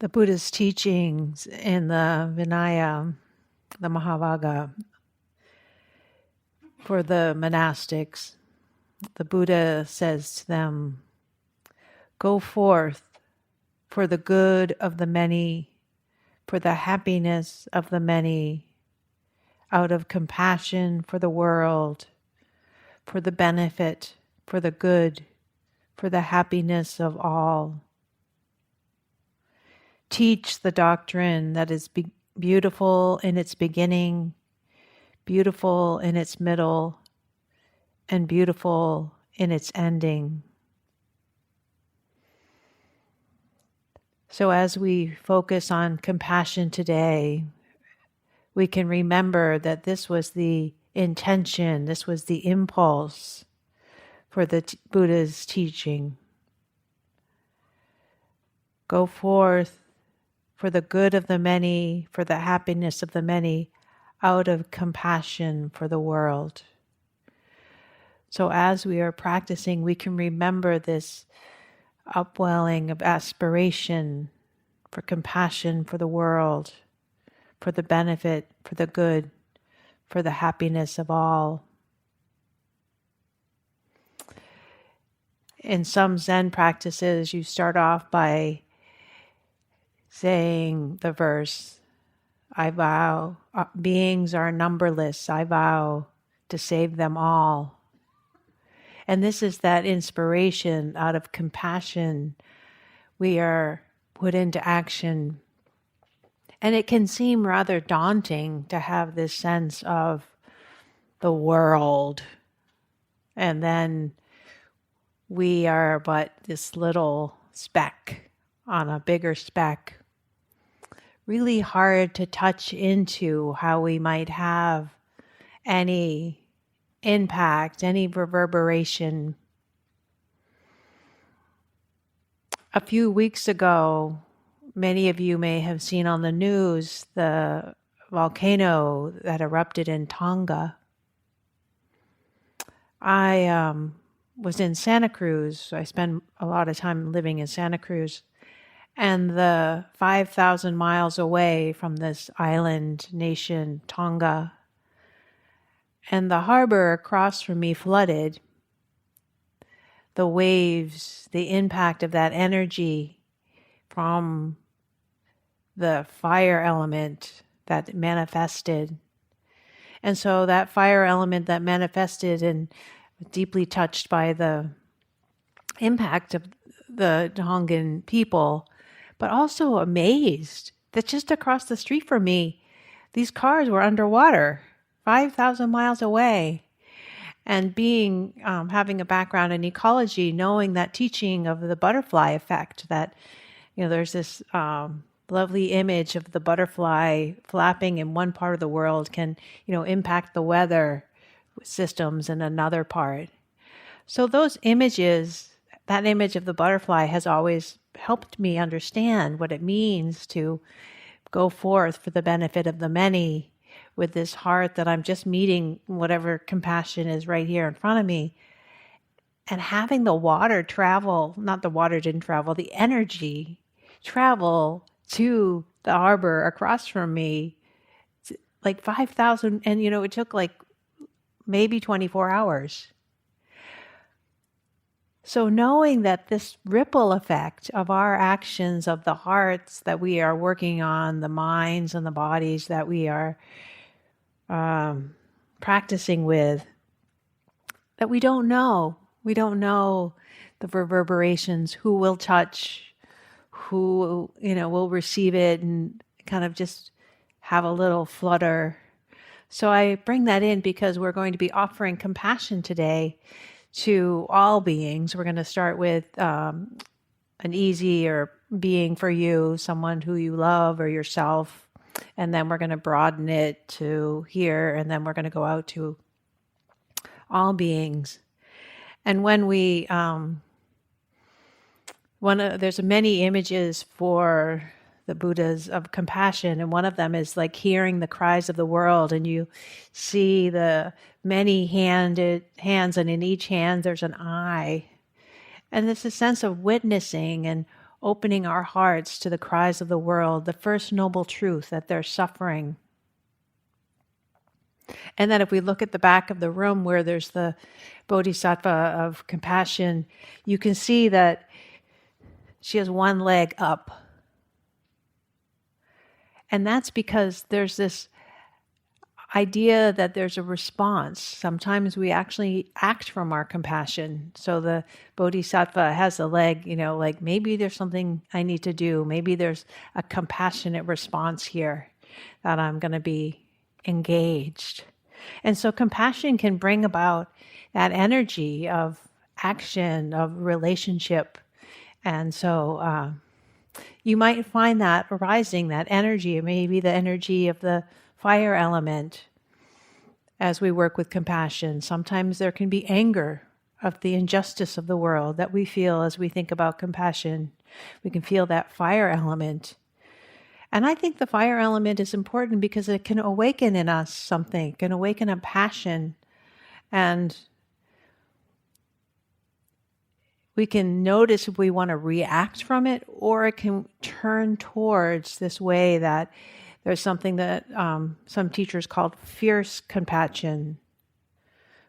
the Buddha's teachings in the Vinaya, the Mahavagga, for the monastics, the Buddha says to them, "Go forth for the good of the many, for the happiness of the many, out of compassion for the world, for the benefit, for the good, for the happiness of all. Teach the doctrine that is beautiful in its beginning, beautiful in its middle, and beautiful in its ending." So as we focus on compassion today, we can remember that this was the intention, this was the impulse for the Buddha's teaching. Go forth for the good of the many, for the happiness of the many, out of compassion for the world. So as we are practicing, we can remember this upwelling of aspiration for compassion for the world, for the benefit, for the good, for the happiness of all. In some Zen practices, you start off by saying the verse, "I vow, beings are numberless, I vow to save them all." And this is that inspiration. Out of compassion, we are put into action. And it can seem rather daunting to have this sense of the world. And then we are but this little speck on a bigger speck. Really hard to touch into how we might have any impact, any reverberation. A few weeks ago, many of you may have seen on the news the volcano that erupted in Tonga. I was in Santa Cruz. I spend a lot of time living in Santa Cruz. And the 5,000 miles away from this island nation, Tonga, and the harbor across from me flooded. The waves, the impact of that energy from the fire element that manifested. And so that fire element that manifested and deeply touched by the impact of the Tongan people, but also amazed that just across the street from me, these cars were underwater, 5,000 miles away. And being, having a background in ecology, knowing that teaching of the butterfly effect, that, there's this lovely image of the butterfly flapping in one part of the world can, impact the weather systems in another part. So those images, that image of the butterfly has always helped me understand what it means to go forth for the benefit of the many, with this heart that I'm just meeting whatever compassion is right here in front of me. And having the water travel, not the water didn't travel, the energy travel to the harbor across from me, like 5,000, and it took like maybe 24 hours. So knowing that this ripple effect of our actions, of the hearts that we are working on, the minds and the bodies that we are practicing with, that we don't know. We don't know the reverberations, who will touch, who, will receive it and kind of just have a little flutter. So I bring that in because we're going to be offering compassion today to all beings. We're going to start with an easier being for you, someone who you love or yourself. And then we're going to broaden it to here, and then we're going to go out to all beings. And when we, there's many images for the Buddhas of compassion, and one of them is like hearing the cries of the world, and you see the many hands, and in each hand there's an eye. And it's a sense of witnessing and opening our hearts to the cries of the world, the first noble truth that they're suffering. And then if we look at the back of the room where there's the Bodhisattva of compassion, you can see that she has one leg up. And that's because there's this idea that there's a response. Sometimes we actually act from our compassion. So the Bodhisattva has a leg, like maybe there's something I need to do. Maybe there's a compassionate response here that I'm going to be engaged. And so compassion can bring about that energy of action, of relationship. And so you might find that arising, that energy, maybe the energy of the fire element as we work with compassion. Sometimes there can be anger of the injustice of the world that we feel as we think about compassion. We can feel that fire element. And I think the fire element is important because it can awaken in us something, it can awaken a passion. And we can notice if we want to react from it, or it can turn towards this way that there's something that some teachers called fierce compassion,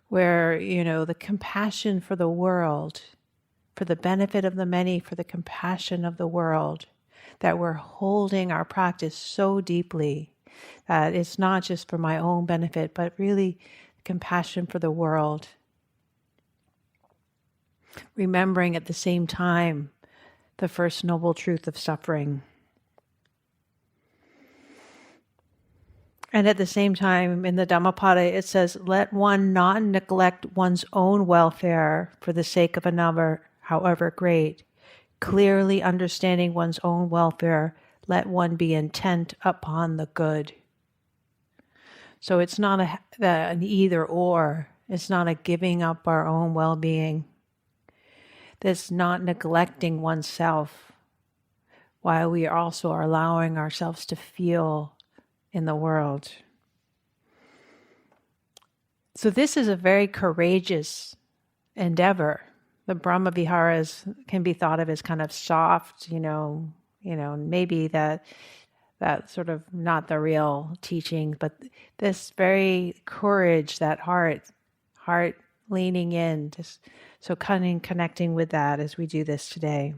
where, the compassion for the world, for the benefit of the many, for the compassion of the world, that we're holding our practice so deeply that it's not just for my own benefit, but really compassion for the world. Remembering at the same time the first noble truth of suffering. And at the same time, in the Dhammapada, it says, let one not neglect one's own welfare for the sake of another, however great. Clearly understanding one's own welfare, let one be intent upon the good. So it's not an either or. It's not a giving up our own well-being. This not neglecting oneself, while we also are allowing ourselves to feel in the world. So this is a very courageous endeavor. The Brahma Viharas can be thought of as kind of soft, maybe that sort of not the real teaching, but this very courage, that heart leaning in, just so connecting with that as we do this today.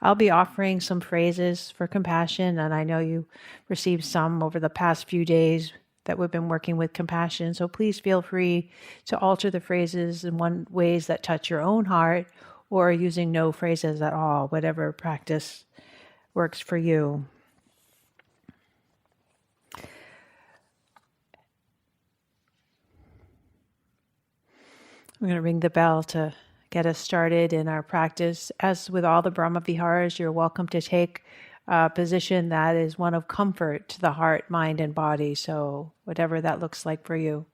I'll be offering some phrases for compassion, and I know you received some over the past few days that we've been working with compassion. So please feel free to alter the phrases in ways that touch your own heart, or using no phrases at all, whatever practice works for you. I'm going to ring the bell to get us started in our practice. As with all the Brahma Viharas, you're welcome to take a position that is one of comfort to the heart, mind, and body. So whatever that looks like for you.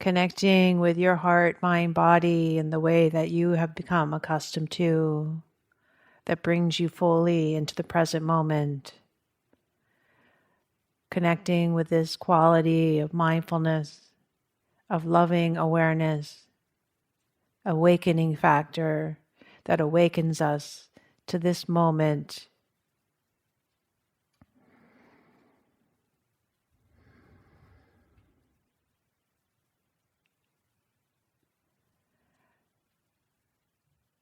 Connecting with your heart, mind, body in the way that you have become accustomed to, that brings you fully into the present moment. Connecting with this quality of mindfulness, of loving awareness, awakening factor that awakens us to this moment.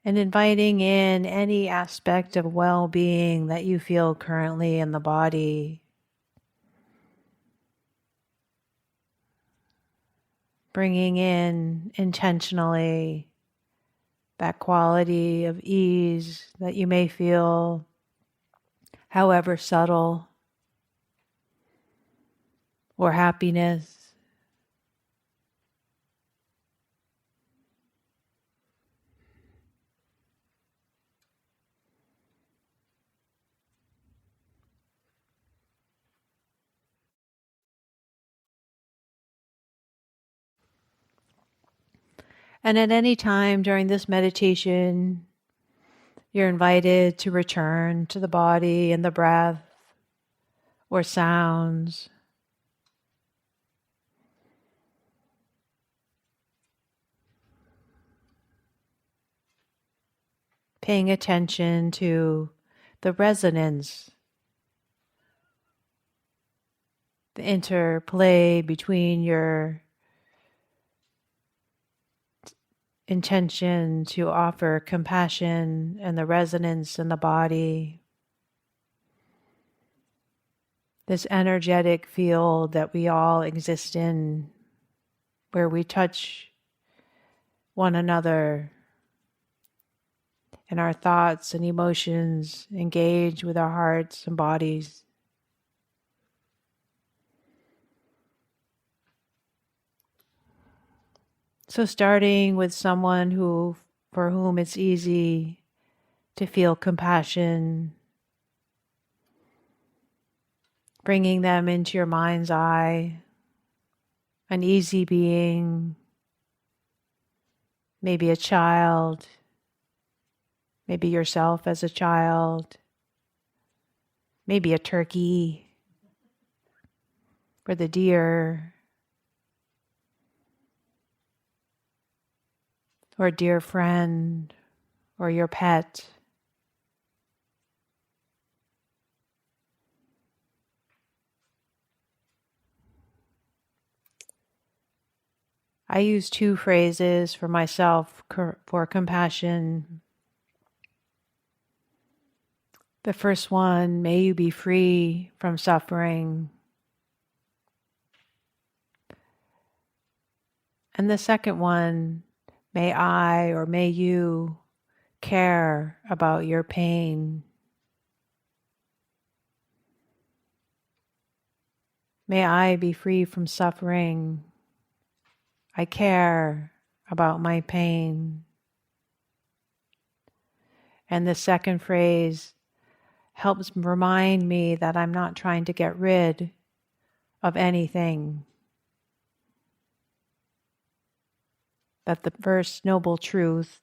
And inviting in any aspect of well-being that you feel currently in the body. Bringing in intentionally that quality of ease that you may feel, however subtle, or happiness. And at any time during this meditation, you're invited to return to the body and the breath or sounds. Paying attention to the resonance, the interplay between your intention to offer compassion and the resonance in the body. This energetic field that we all exist in, where we touch one another and our thoughts and emotions engage with our hearts and bodies. So starting with someone for whom it's easy to feel compassion, bringing them into your mind's eye, an easy being, maybe a child, maybe yourself as a child, maybe a turkey or the deer, or a dear friend, or your pet. I use two phrases for myself for compassion. The first one, may you be free from suffering. And the second one, may I or may you care about your pain. May I be free from suffering. I care about my pain. And the second phrase helps remind me that I'm not trying to get rid of anything. That the first noble truth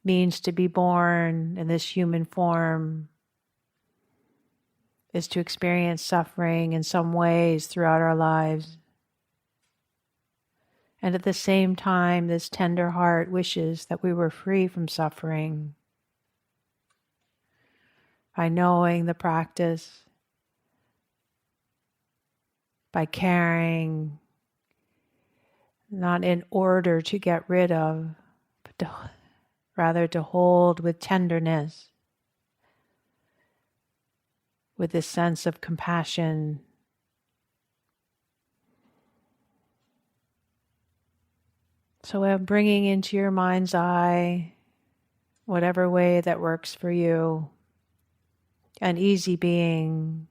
means to be born in this human form is to experience suffering in some ways throughout our lives. And at the same time, this tender heart wishes that we were free from suffering by knowing the practice, by caring, not in order to get rid of, but rather to hold with tenderness, with this sense of compassion. So I'm bringing into your mind's eye, whatever way that works for you, an easy being,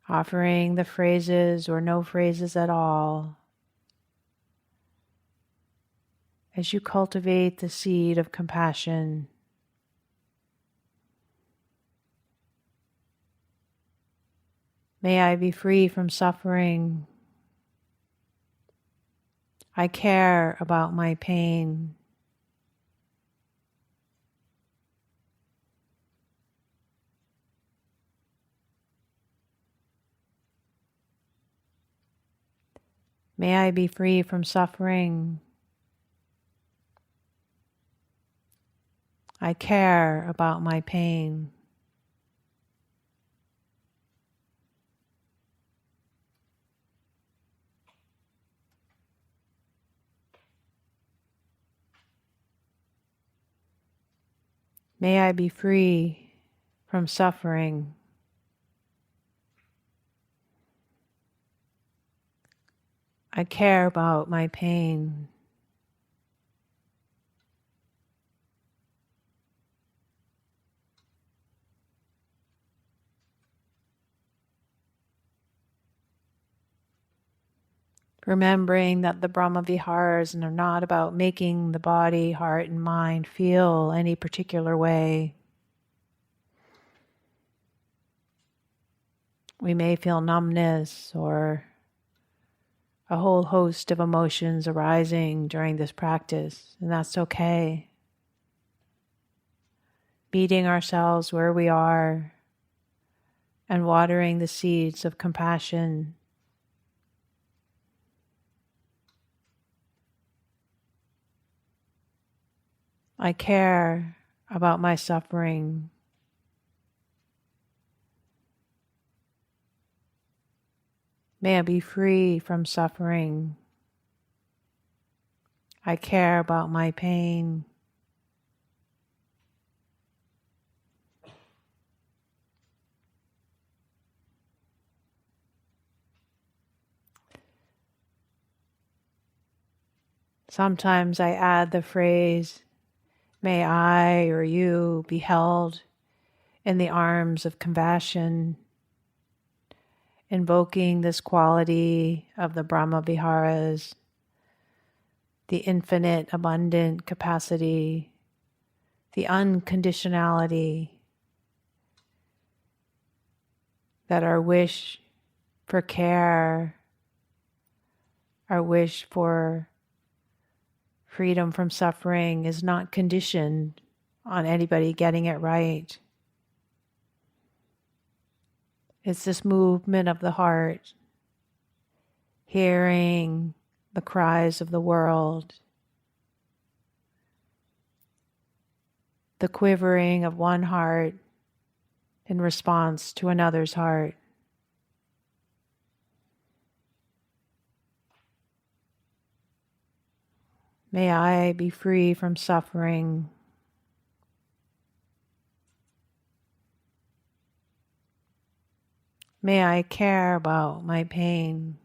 offering the phrases or no phrases at all, as you cultivate the seed of compassion. May I be free from suffering. I care about my pain. May I be free from suffering. I care about my pain. May I be free from suffering. I care about my pain. Remembering that the Brahma Viharas are not about making the body, heart, and mind feel any particular way. We may feel numbness or a whole host of emotions arising during this practice, and that's okay. Meeting ourselves where we are and watering the seeds of compassion. I care about my suffering. May I be free from suffering. I care about my pain. Sometimes I add the phrase, may I or you be held in the arms of compassion, invoking this quality of the Brahma Viharas, the infinite abundant capacity, the unconditionality, that our wish for care, our wish for freedom from suffering is not conditioned on anybody getting it right. It's this movement of the heart, hearing the cries of the world, the quivering of one heart in response to another's heart. May I be free from suffering. May I care about my pain.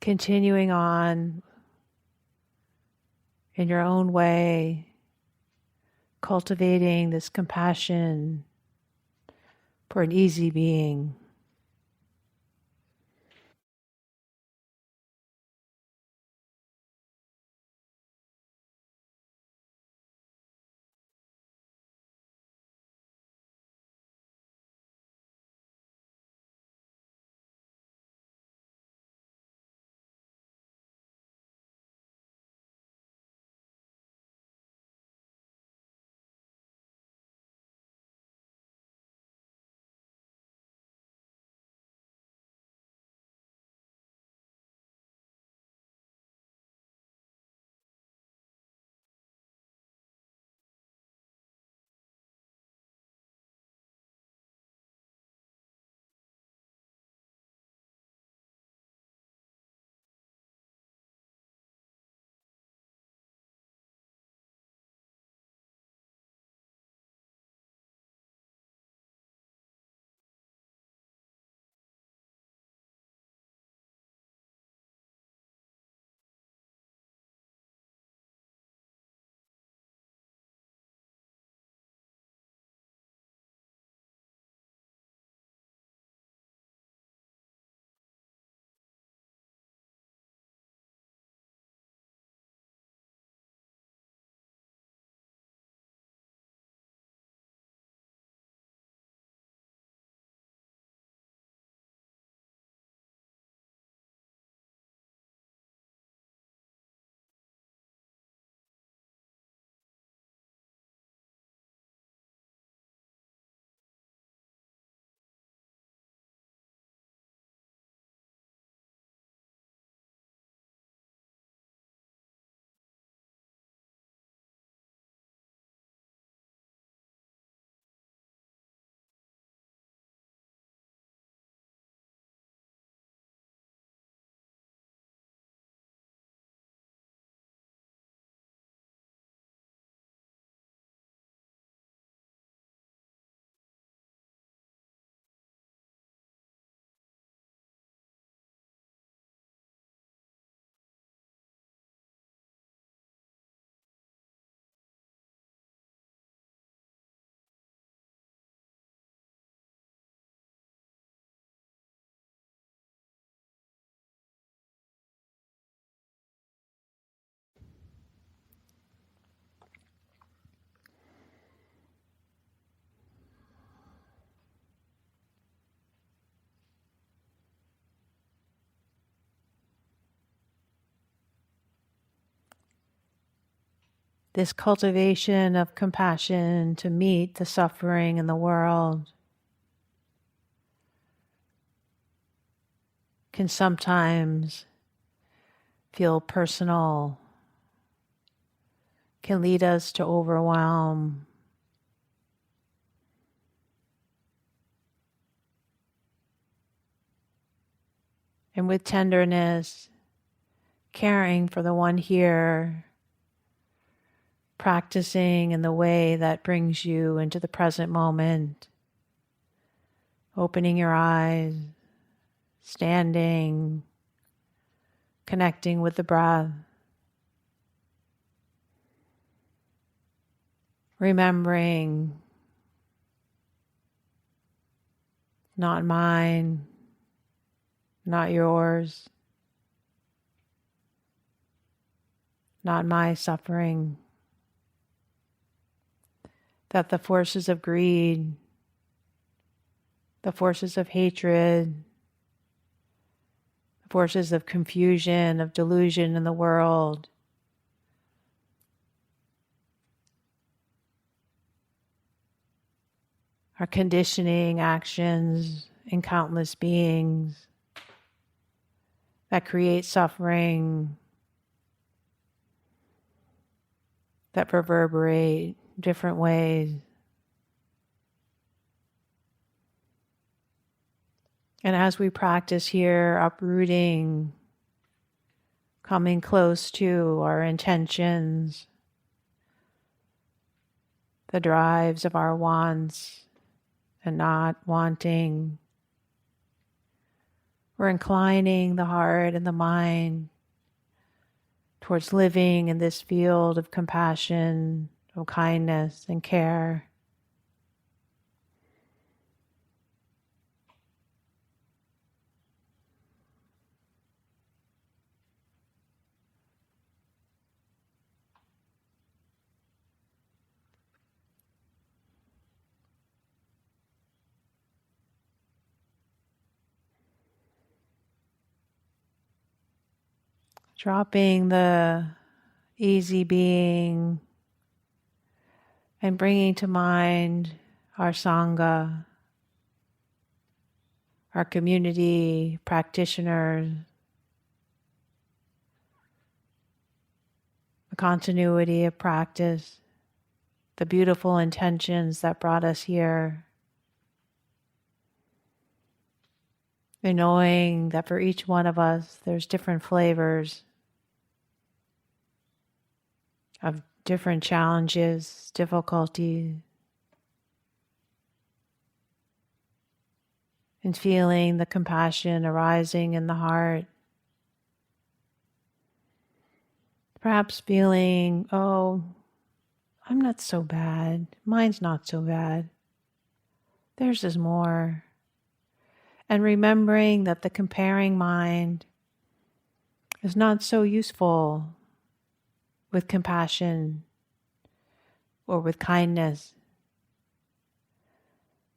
Continuing on in your own way, cultivating this compassion for an easy being. this cultivation of compassion to meet the suffering in the world can sometimes feel personal, can lead us to overwhelm. And with tenderness, caring for the one here, practicing in the way that brings you into the present moment, opening your eyes, standing, connecting with the breath, remembering not mine, not yours, not my suffering, that the forces of greed, the forces of hatred, the forces of confusion, of delusion in the world are conditioning actions in countless beings that create suffering, that reverberate different ways. And as we practice here, uprooting, coming close to our intentions, the drives of our wants and not wanting, we're inclining the heart and the mind towards living in this field of compassion, of kindness and care. Dropping the easy being and bringing to mind our Sangha, our community, practitioners, the continuity of practice, the beautiful intentions that brought us here, and knowing that for each one of us there's different flavors of different challenges, difficulties, and feeling the compassion arising in the heart. Perhaps feeling, oh, I'm not so bad. Mine's not so bad. Theirs is more. And remembering that the comparing mind is not so useful with compassion or with kindness.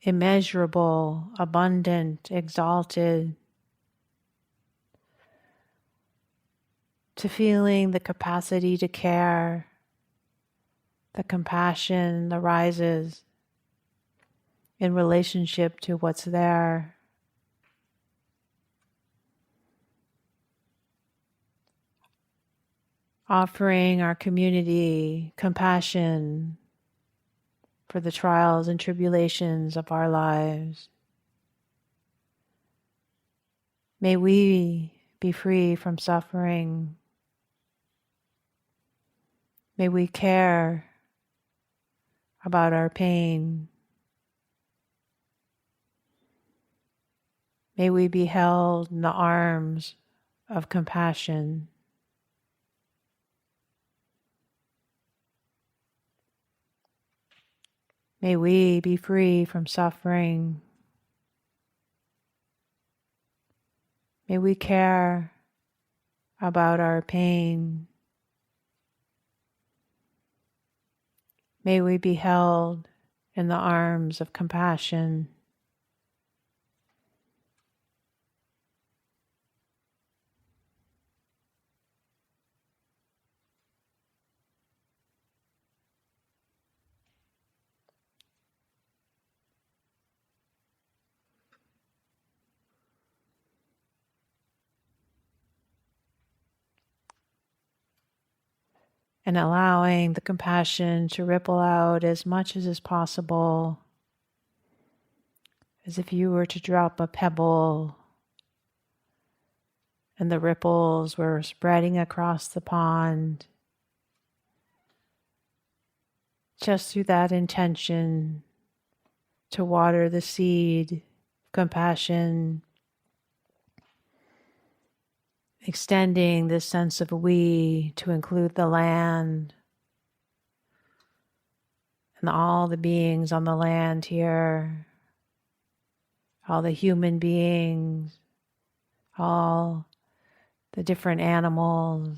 Immeasurable, abundant, exalted, to feeling the capacity to care, the compassion arises in relationship to what's there. Offering our community compassion for the trials and tribulations of our lives. May we be free from suffering. May we care about our pain. May we be held in the arms of compassion. May we be free from suffering. May we care about our pain. May we be held in the arms of compassion. and allowing the compassion to ripple out as much as is possible, as if you were to drop a pebble and the ripples were spreading across the pond, just through that intention to water the seed of compassion, extending this sense of we to include the land and all the beings on the land here, all the human beings, all the different animals,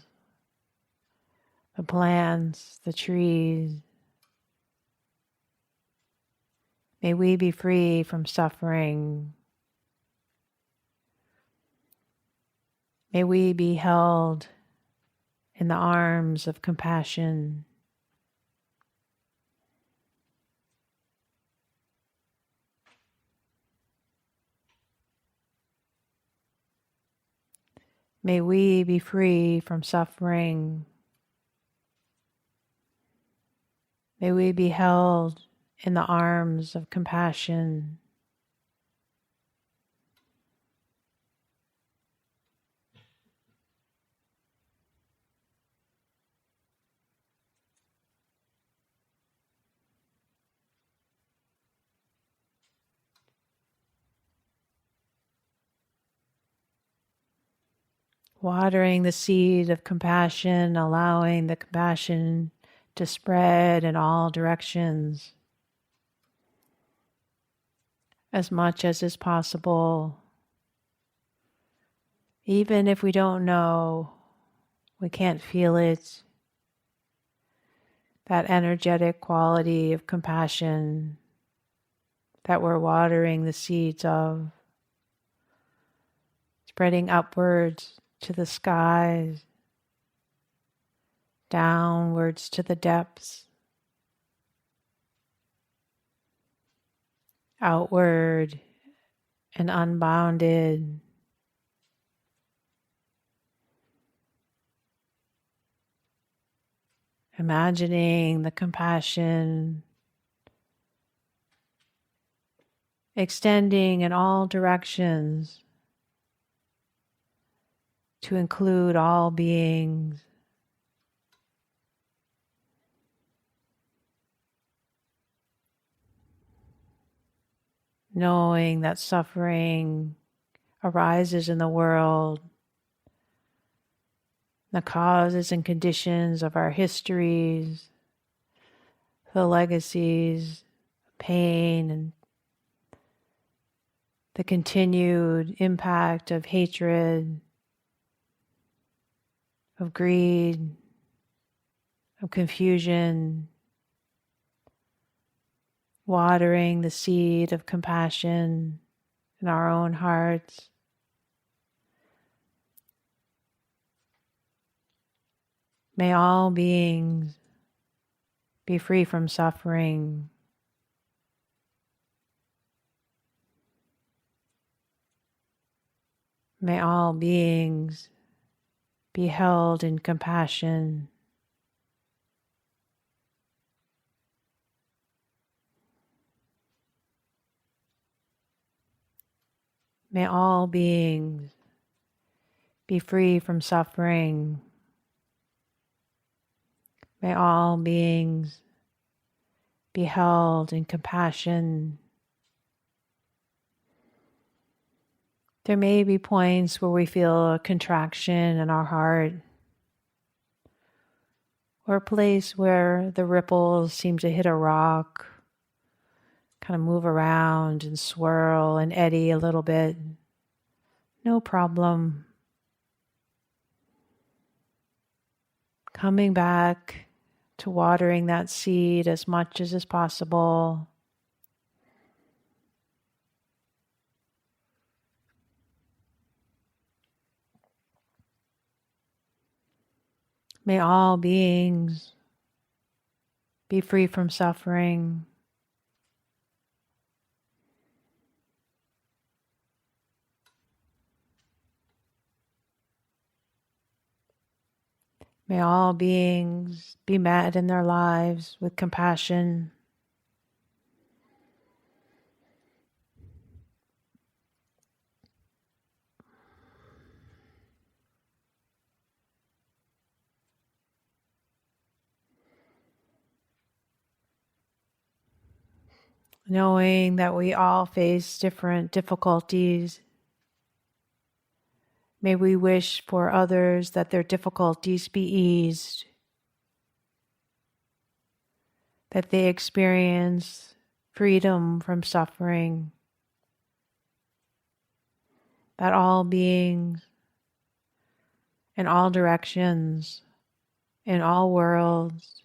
the plants, the trees. May we be free from suffering. May we be held in the arms of compassion. May we be free from suffering. May we be held in the arms of compassion. Watering the seed of compassion, allowing the compassion to spread in all directions as much as is possible. Even if we don't know, we can't feel it, that energetic quality of compassion that we're watering the seeds of, spreading upwards to the skies, downwards to the depths, outward and unbounded. Imagining the compassion extending in all directions to include all beings. Knowing that suffering arises in the world, the causes and conditions of our histories, the legacies, pain, and the continued impact of hatred, of greed, of confusion, watering the seed of compassion in our own hearts. May all beings be free from suffering. May all beings be held in compassion. May all beings be free from suffering. May all beings be held in compassion. There may be points where we feel a contraction in our heart, or a place where the ripples seem to hit a rock, kind of move around and swirl and eddy a little bit. No problem. Coming back to watering that seed as much as is possible. May all beings be free from suffering. May all beings be met in their lives with compassion. Knowing that we all face different difficulties. May we wish for others that their difficulties be eased, that they experience freedom from suffering, that all beings in all directions, in all worlds,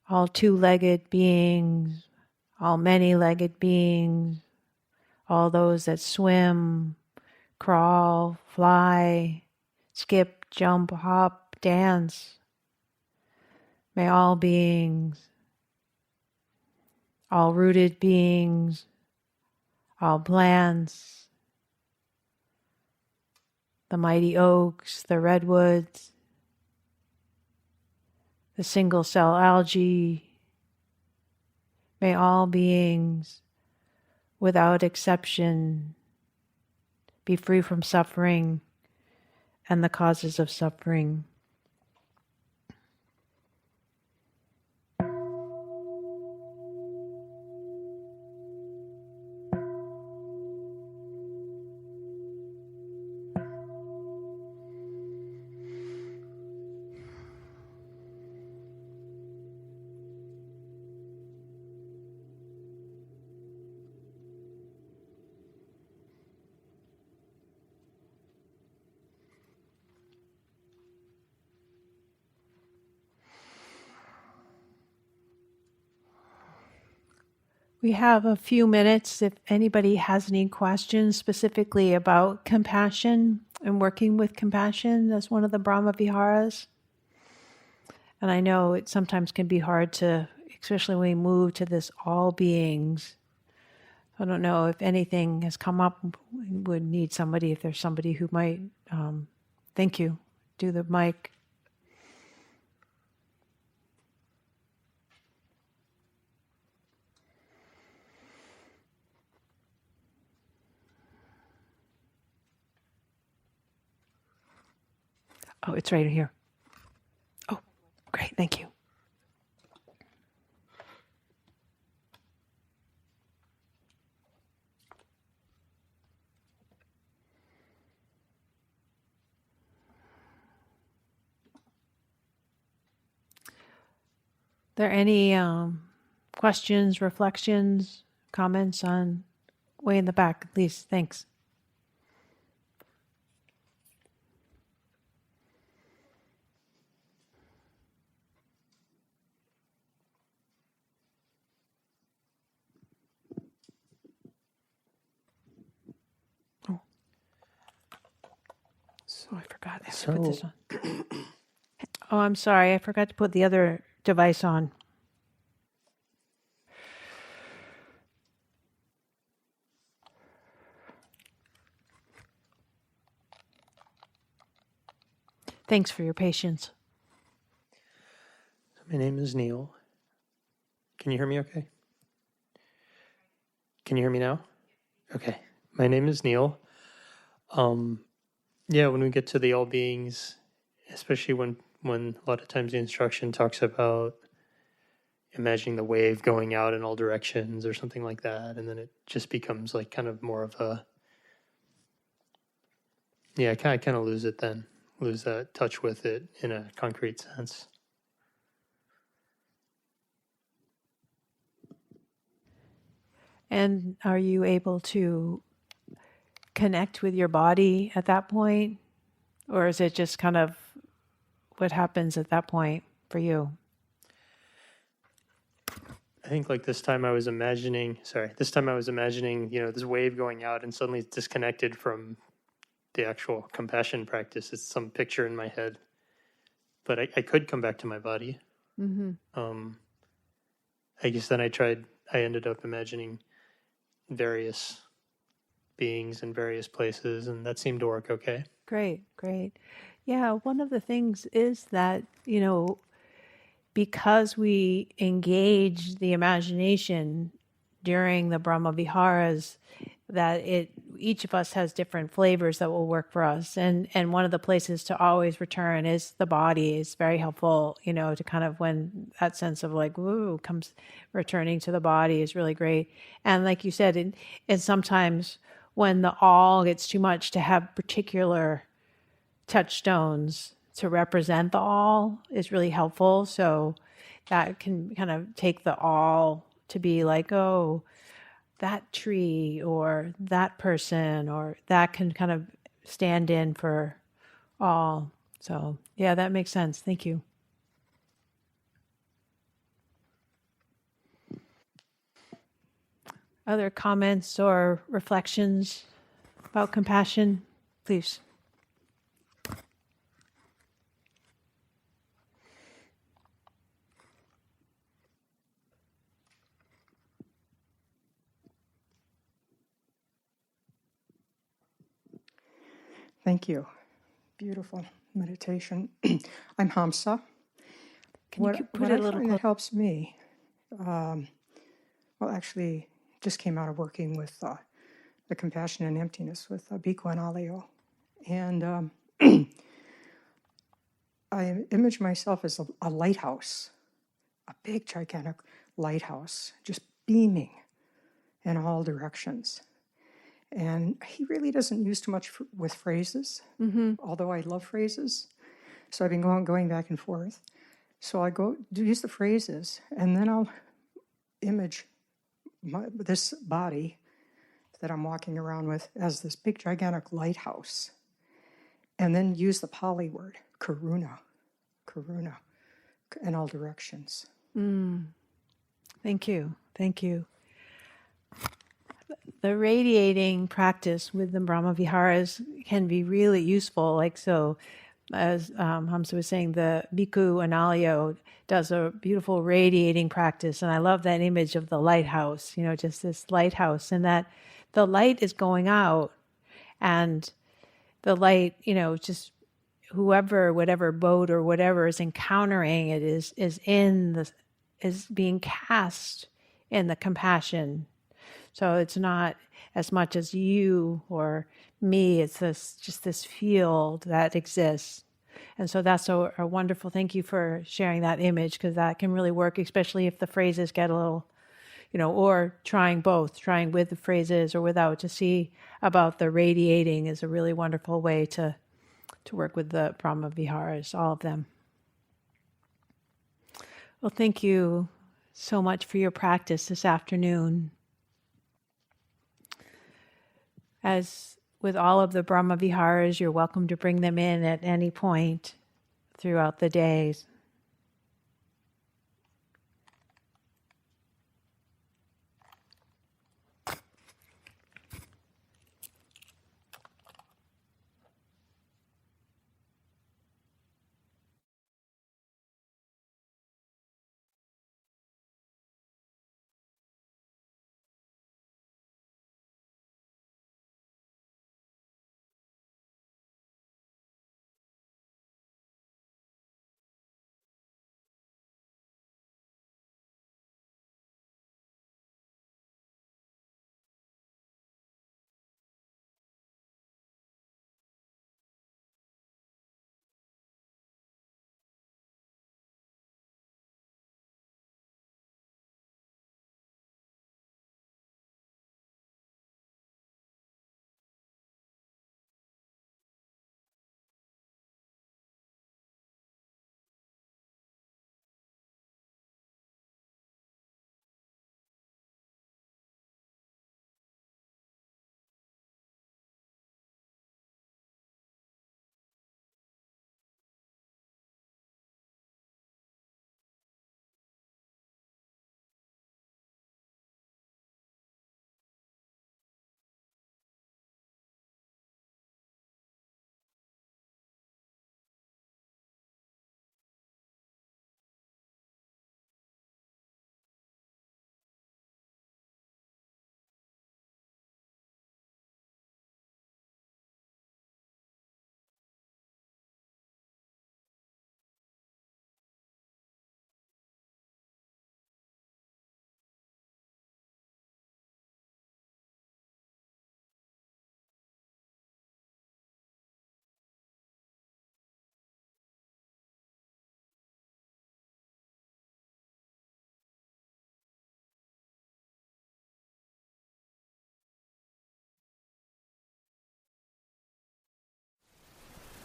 all two-legged beings, all many-legged beings, all those that swim, crawl, fly, skip, jump, hop, dance. May all beings, all rooted beings, all plants, the mighty oaks, the redwoods, the single-cell algae, may all beings, without exception, be free from suffering and the causes of suffering. We have a few minutes if anybody has any questions specifically about compassion and working with compassion as one of the Brahma Viharas. And I know it sometimes can be hard to, especially when we move to this all beings. I don't know if anything has come up. We would need somebody, if there's somebody who might, thank you, do the mic. Oh, it's right here. Oh, great, thank you. Are there any questions, reflections, comments on way in the back? Please, thanks. Oh, I forgot. I have to put this on. Oh, I'm sorry. I forgot to put the other device on. Thanks for your patience. My name is Neil. Can you hear me okay? Can you hear me now? Okay. My name is Neil. Yeah, when we get to the all beings, especially when a lot of times the instruction talks about imagining the wave going out in all directions or something like that, and then it just becomes like kind of more of a, yeah, I kind of lose it then, lose that touch with it in a concrete sense. And are you able to connect with your body at that point? Or is it just kind of what happens at that point for you? I think like this time I was imagining, this wave going out and suddenly it's disconnected from the actual compassion practice. It's some picture in my head. But I could come back to my body. Mm-hmm. I guess then I ended up imagining various beings in various places, and that seemed to work okay. Great, great. Yeah, one of the things is that, because we engage the imagination during the Brahma Viharas, that each of us has different flavors that will work for us. And one of the places to always return is the body. It's very helpful, to kind of when that sense of like, woo, comes returning to the body is really great. And like you said, and sometimes when the all gets too much, to have particular touchstones to represent the all is really helpful. So that can kind of take the all to be like, oh, that tree or that person, or that can kind of stand in for all. So, yeah, that makes sense. Thank you. Other comments or reflections about compassion, please. Thank you. Beautiful meditation. I'm Hamsa. Can you put What it I a little find that closer? helps me, well, actually, just came out of working with the compassion and emptiness with Biko and Alio. And I image myself as a lighthouse, a big, gigantic lighthouse, just beaming in all directions. And he really doesn't use too much with phrases, although I love phrases. So I've been going back and forth. So I go use the phrases, and then I'll image this body that I'm walking around with as this big, gigantic lighthouse, and then use the Pali word, karuna, karuna, in all directions. Thank you. Thank you. The radiating practice with the Brahma Viharas can be really useful. Like, so, as Hamsa was saying, the Bhikkhu Analio does a beautiful radiating practice. And I love that image of the lighthouse, just this lighthouse, and that the light is going out, and the light, just whoever, whatever boat or whatever is encountering it is being cast in the compassion. So it's not as much as you or me, it's this field that exists. And so that's a wonderful, thank you for sharing that image, because that can really work, especially if the phrases get a little, or trying both, trying with the phrases or without, to see about the radiating is a really wonderful way to work with the Brahma Viharas, all of them. Well, thank you so much for your practice this afternoon. As with all of the Brahma Viharas, you're welcome to bring them in at any point throughout the days.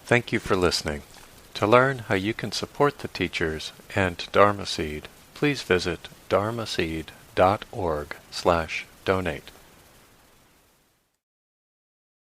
Thank you for listening. To learn how you can support the teachers and Dharma Seed, please visit dharmaseed.org/donate.